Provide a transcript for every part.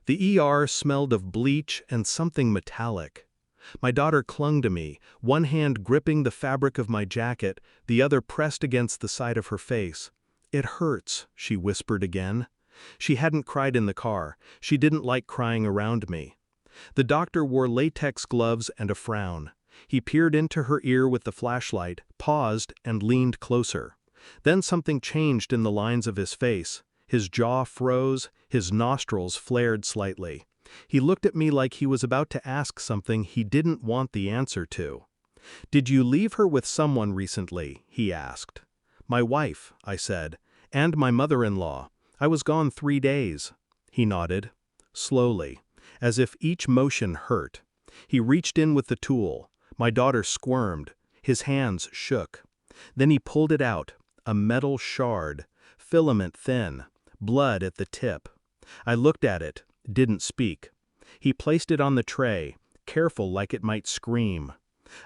The ER smelled of bleach and something metallic. My daughter clung to me, one hand gripping the fabric of my jacket, the other pressed against the side of her face. "It hurts," she whispered again. She hadn't cried in the car. She didn't like crying around me. The doctor wore latex gloves and a frown. He peered into her ear with the flashlight, paused, and leaned closer. Then something changed in the lines of his face. His jaw froze, his nostrils flared slightly. He looked at me like he was about to ask something he didn't want the answer to. "Did you leave her with someone recently?" he asked. "My wife," I said, "and my mother-in-law. I was gone 3 days." He nodded. Slowly, as if each motion hurt. He reached in with the tool. My daughter squirmed. His hands shook. Then he pulled it out, a metal shard, filament thin, blood at the tip. I looked at it, didn't speak. He placed it on the tray, careful like it might scream.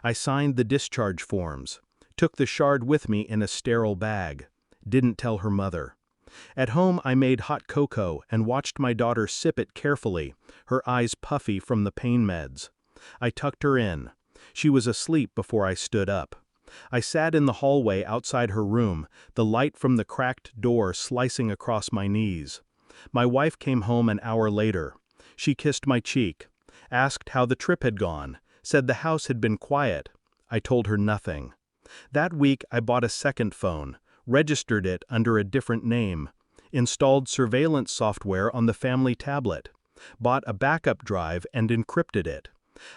I signed the discharge forms, took the shard with me in a sterile bag, didn't tell her mother. At home I made hot cocoa and watched my daughter sip it carefully, her eyes puffy from the pain meds. I tucked her in. She was asleep before I stood up. I sat in the hallway outside her room, the light from the cracked door slicing across my knees. My wife came home an hour later. She kissed my cheek, asked how the trip had gone, said the house had been quiet. I told her nothing. That week I bought a second phone, registered it under a different name, installed surveillance software on the family tablet, bought a backup drive and encrypted it.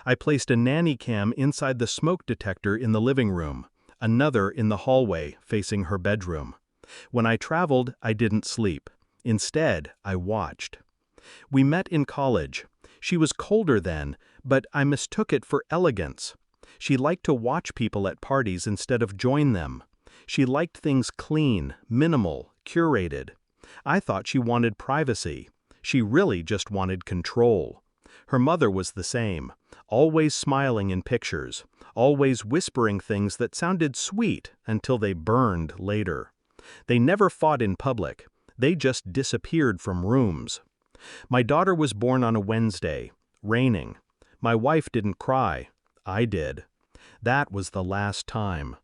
I placed a nanny cam inside the smoke detector in the living room, another in the hallway facing her bedroom. When I traveled, I didn't sleep. Instead, I watched. We met in college. She was colder then, but I mistook it for elegance. She liked to watch people at parties instead of join them. She liked things clean, minimal, curated. I thought she wanted privacy. She really just wanted control. Her mother was the same, always smiling in pictures, always whispering things that sounded sweet until they burned later. They never fought in public. They just disappeared from rooms. My daughter was born on a Wednesday, raining. My wife didn't cry. I did. That was the last time.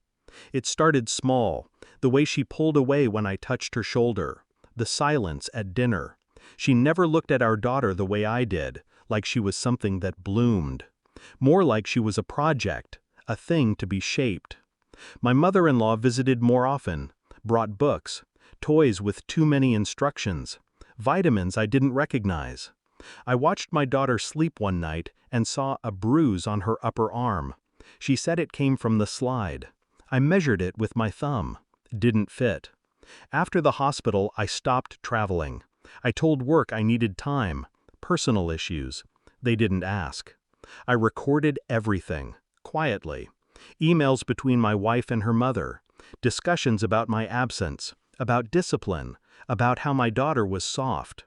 It started small, the way she pulled away when I touched her shoulder, the silence at dinner. She never looked at our daughter the way I did, like she was something that bloomed. More like she was a project, a thing to be shaped. My mother-in-law visited more often, brought books, toys with too many instructions, vitamins I didn't recognize. I watched my daughter sleep one night and saw a bruise on her upper arm. She said it came from the slide. I measured it with my thumb. Didn't fit. After the hospital, I stopped traveling. I told work I needed time, personal issues. They didn't ask. I recorded everything, quietly. Emails between my wife and her mother, discussions about my absence, about discipline, about how my daughter was soft.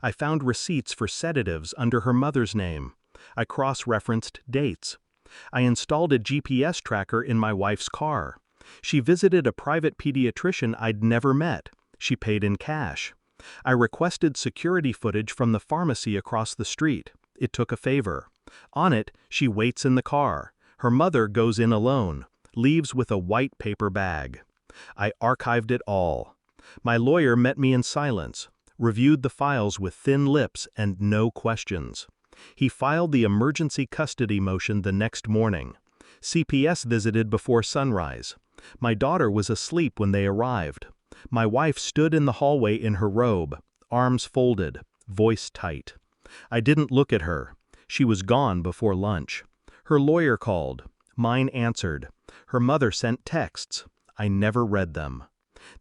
I found receipts for sedatives under her mother's name. I cross-referenced dates. I installed a GPS tracker in my wife's car. She visited a private pediatrician I'd never met. She paid in cash. I requested security footage from the pharmacy across the street. It took a favor. On it, she waits in the car. Her mother goes in alone, leaves with a white paper bag. I archived it all. My lawyer met me in silence, reviewed the files with thin lips and no questions. He filed the emergency custody motion the next morning. CPS visited before sunrise. My daughter was asleep when they arrived. My wife stood in the hallway in her robe, arms folded, voice tight. I didn't look at her. She was gone before lunch. Her lawyer called. Mine answered. Her mother sent texts. I never read them.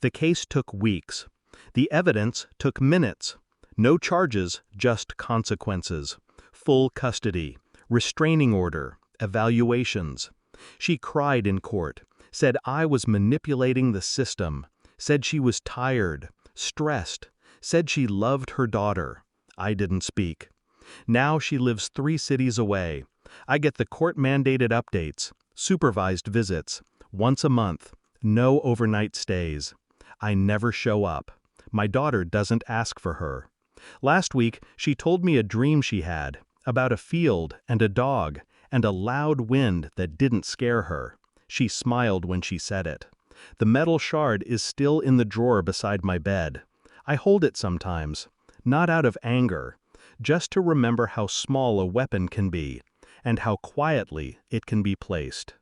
The case took weeks. The evidence took minutes. No charges, just consequences. Full custody, restraining order, evaluations. She cried in court, said I was manipulating the system, said she was tired, stressed, said she loved her daughter. I didn't speak. Now she lives 3 cities away. I get the court-mandated updates, supervised visits, once a month, no overnight stays. I never show up. My daughter doesn't ask for her. Last week, she told me a dream she had, about a field and a dog, and a loud wind that didn't scare her. She smiled when she said it. The metal shard is still in the drawer beside my bed. I hold it sometimes, not out of anger, just to remember how small a weapon can be, and how quietly it can be placed.